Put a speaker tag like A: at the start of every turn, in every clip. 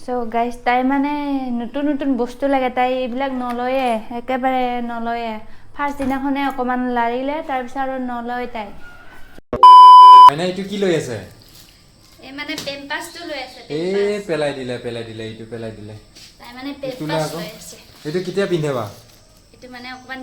A: so guys তাই মানে নতুন নতুন বস্তু লাগে তাই এইবিলাক নলয়ে একেবাৰে নলয়ে ফাৰ্ষ্ট দিনাখনে অকমান লাৰিলে তাৰপিছত আৰু নলয় তাই
B: মানে এইটো কি লৈ আছে
A: এই মানে পেম্পাসটো লৈ আছে
B: পেলাই দিলে এইটো পেলাই দিলে
A: তাই মানে পেম্পাস লৈ আছে
B: এইটো কেতিয়া পিন্ধাবা
A: এইটো মানে অকমান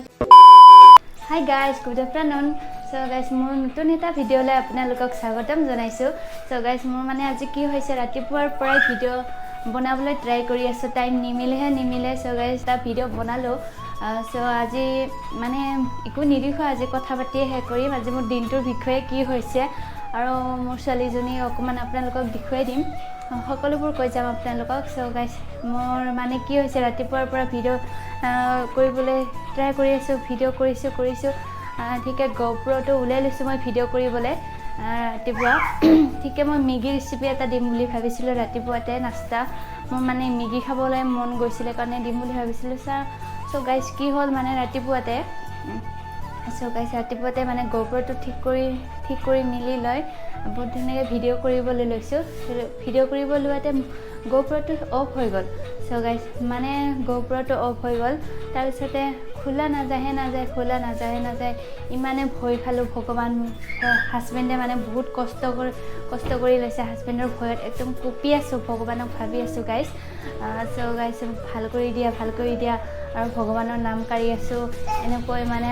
A: hi guys good afternoon so guys মোৰ নতুন এটা ভিডিঅ'লৈ আপোনালোকক স্বাগতম জনাইছোঁ সো গাইজ মোৰ মানে আজি কি হৈছে ৰাতিপুৱাৰ পৰাই ভিডিঅ' বনাবলৈ ট্ৰাই কৰি আছোঁ টাইম নিমিলে সো গাইজ এটা ভিডিঅ' বনালোঁ সো আজি মানে একো নিদিখো আজি কথা পাতিয়ে শেষ কৰিম আজি মোৰ দিনটোৰ বিষয়ে কি হৈছে আৰু মোৰ ছোৱালীজনী অকণমান আপোনালোকক দেখুৱাই দিম সকলোবোৰ কৈ যাম আপোনালোকক সো গাইজ মোৰ মানে কি হৈছে ৰাতিপুৱাৰ পৰা ভিডিঅ' কৰিবলৈ ট্ৰাই কৰি আছোঁ ভিডিঅ' কৰিছোঁ ঠিকে GoProটো ওলাই লৈছোঁ মই ভিডিঅ' কৰিবলৈ ৰাতিপুৱা ঠিকে মই মেগী ৰেচিপি এটা দিম বুলি ভাবিছিলোঁ ৰাতিপুৱাতে নাস্তা মোৰ মানে মেগী খাবলৈ মন গৈছিলে কাৰণে দিম বুলি ভাবিছিলোঁ সো গাইজ কি হ'ল মানে ৰাতিপুৱাতে মানে GoProটো ঠিক কৰি মিলি লৈ বহুত ধুনীয়াকৈ ভিডিঅ' কৰিবলৈ লৈছোঁ ভিডিঅ' কৰিব লোৱাতে GoProটো অফ হৈ গ'ল সো গাইজ মানে GoProটো অফ হৈ গ'ল তাৰপিছতে খোলা নাযায় ইমানে ভয় খালোঁ ভগৱান হাজবেণ্ডে মানে বহুত কষ্ট কৰি লৈছে হাজবেণ্ডৰ ভয়ত একদম কঁপি আছোঁ ভগৱানক ভাবি আছোঁ গাইজ সো গাইজ ভাল কৰি দিয়া আৰু ভগৱানৰ নাম কাঢ়ি আছোঁ এনেকৈ মানে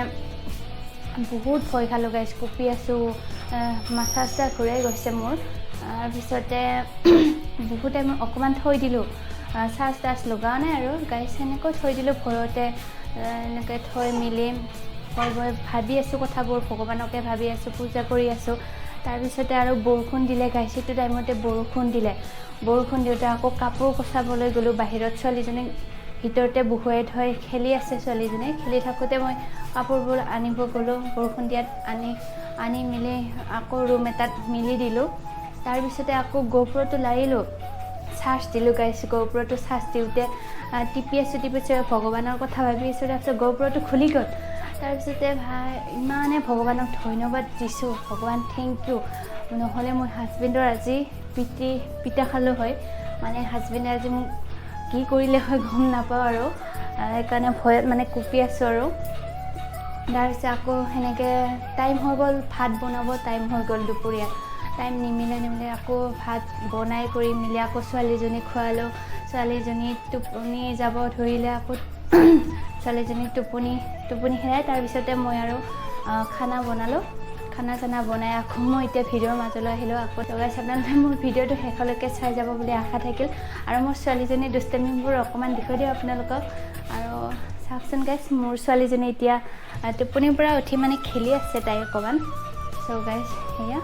A: বহুত ভয় খালোঁ গাইজ কঁপি আছোঁ মাথা চাথা ঘূৰাই গৈছে মোৰ তাৰপিছতে বহুত টাইম অকণমান থৈ দিলোঁ চাৰ্জ লগাও নাই আৰু গাইজ সেনেকৈ থৈ দিলোঁ ভয়তে এনেকৈ থৈ মেলি ভাবি আছোঁ কথাবোৰ ভগৱানকে ভাবি আছোঁ পূজা কৰি আছোঁ তাৰপিছতে আৰু বৰষুণ দিলে গাইজ সেইটো টাইমতে বৰষুণ দিওঁতে আকৌ কাপোৰ কচাবলৈ গ'লোঁ বাহিৰত ছোৱালীজনীক ভিতৰতে বহুৱাই থৈ খেলি আছে ছোৱালীজনী খেলি থাকোঁতে মই কাপোৰবোৰ আনিব গ'লোঁ বৰষুণ দিয়াত আনি মেলি আকৌ ৰুম এটাত মেলি দিলোঁ তাৰপিছতে আকৌ GoProটো লাৰিলোঁ চাৰ্জ দিলোঁ গাইজ GoProটো চাৰ্জ দিওঁতে টিপি আছোঁ ভগৱানৰ কথা ভাবি আছোঁ তাৰপিছত GoProটো খুলি গ'ল তাৰপিছতে ইমানে ভগৱানক ধন্যবাদ দিছোঁ ভগৱান থেংক ইউ নহ'লে মোৰ হাজবেণ্ডৰ আজি পিটা খালোঁ হয় মানে হাজবেণ্ডে আজি মোক কি কৰিলে হয় গম নাপাওঁ আৰু সেইকাৰণে ভয়ত মানে কঁপি আছোঁ আৰু তাৰপিছত আকৌ সেনেকৈ টাইম হৈ গ'ল ভাত বনাব টাইম হৈ গ'ল দুপৰীয়া টাইম নিমিলে আকৌ ভাত বনাই কৰি মেলি আকৌ ছোৱালীজনীক খোৱালোঁ ছোৱালীজনী টোপনি যাব ধৰিলে আকৌ ছোৱালীজনীক টোপনি হেৰাই তাৰপিছতে মই আৰু খানা বনালোঁ খানা চানা বনাই আকৌ মই এতিয়া ভিডিঅ'ৰ মাজলৈ আহিলোঁ আকৌ গাইজ আপোনালোকে মোৰ ভিডিঅ'টো শেষলৈকে চাই যাব বুলি আশা থাকিল আৰু মোৰ ছোৱালীজনীৰ দুষ্টামিবোৰ অকণমান দেখুৱাই দিওঁ আপোনালোকক আৰু চাওকচোন গাইজ মোৰ ছোৱালীজনী এতিয়া টোপনিৰ পৰা উঠি মানে খেলি আছে তাই অকণমান চ' গাইজ সেয়া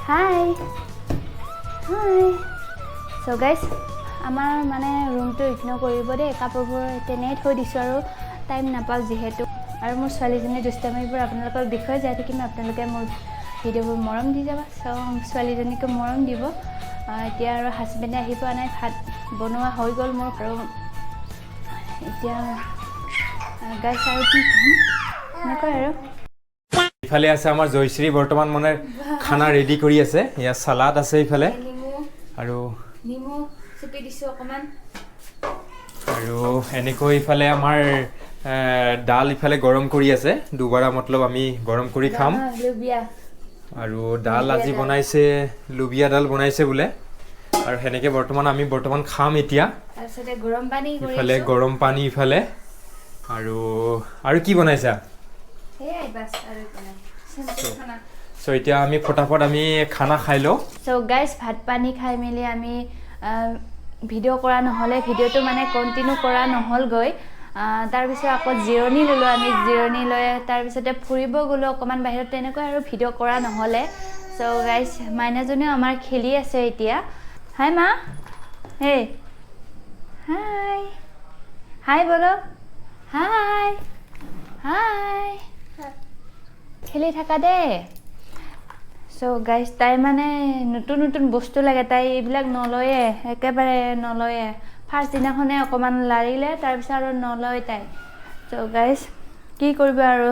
A: হাই চ' গাইজ আমাৰ মানে ৰুমটো ইগন'ৰ কৰিব দেই কাপোৰবোৰ তেনেই থৈ দিছোঁ আৰু টাইম নাপাওঁ যিহেতু আৰু মোৰ ছোৱালীজনীৰ দুষ্টামিবোৰ আপোনালোকক দেখুৱাই যাই থাকিম আপোনালোকে মোৰ ভিডিঅ'বোৰ মৰম দি যাবা ছোৱালীজনীকো মৰম দিব এতিয়া আৰু হাজবেণ্ডে আহি পোৱা নাই ভাত বনোৱা হৈ গ'ল মোৰ আৰু এতিয়া গাইজ আৰু কি ক'ম এনেকৈ আৰু
B: ইফালে আছে আমাৰ জয়শ্ৰী বৰ্তমান মানে খানা ৰেডি কৰি আছে ইয়াত চালাড আছে ইফালে আৰু
A: নিমু চুপি দিছোঁ অকণমান
B: আৰু এনেকৈ ইফালে আমাৰ ডাল ইফালে গৰম কৰি আছে দুবাৰা মতলব আমি গৰম কৰি খাম আৰু ডাল আজি বনাইছে লুবিয়া ডাল বনাইছে বোলে আৰু সেনেকৈ আমি বৰ্তমান খাম এতিয়া
A: তাৰপিছতে গৰম পানী
B: ইফালে গৰম পানী ইফালে আৰু কি বনাইছা চ' এতিয়া আমি ফটাফট আমি খানা খাই লওঁ
A: চ' গাইজ ভাত পানী খাই মেলি আমি ভিডিঅ' কৰা নহ'লে ভিডিঅ'টো মানে কণ্টিনিউ কৰা নহ'লগৈ তাৰপিছত আকৌ জিৰণি ল'লোঁ আমি জিৰণি লৈ তাৰপিছতে ফুৰিব গ'লোঁ অকণমান বাহিৰত তেনেকৈ আৰু ভিডিঅ' কৰা নহ'লে চ' গাইজ মাইনাজনীও আমাৰ খেলি আছে এতিয়া হাই মা হে হাই বলো হাই খেলি থাকা দেই চ' গাইজ তাই মানে নতুন বস্তু লাগে তাই এইবিলাক নলয়ে একেবাৰে নলয়ে ফাৰ্ষ্ট দিনাখনে অকণমান লাৰিলে তাৰপিছত আৰু নলয় তাই চ' গাইজ কি কৰিব আৰু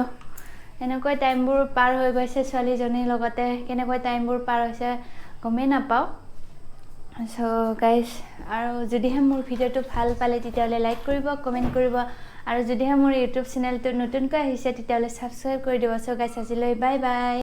A: এনেকৈ টাইমবোৰ পাৰ হৈ গৈছে ছোৱালীজনীৰ লগতে কেনেকৈ টাইমবোৰ পাৰ হৈছে গমেই নাপাওঁ সো গাইজ আৰু যদিহে মোৰ ভিডিঅ'টো ভাল পালে তেতিয়াহ'লে লাইক কৰিব কমেণ্ট কৰিব আৰু যদিহে মোৰ ইউটিউব চেনেলটো নতুনকৈ আহিছে তেতিয়াহ'লে ছাবস্ক্ৰাইব কৰি দিব সো গাইজ আজিলৈ বাই বাই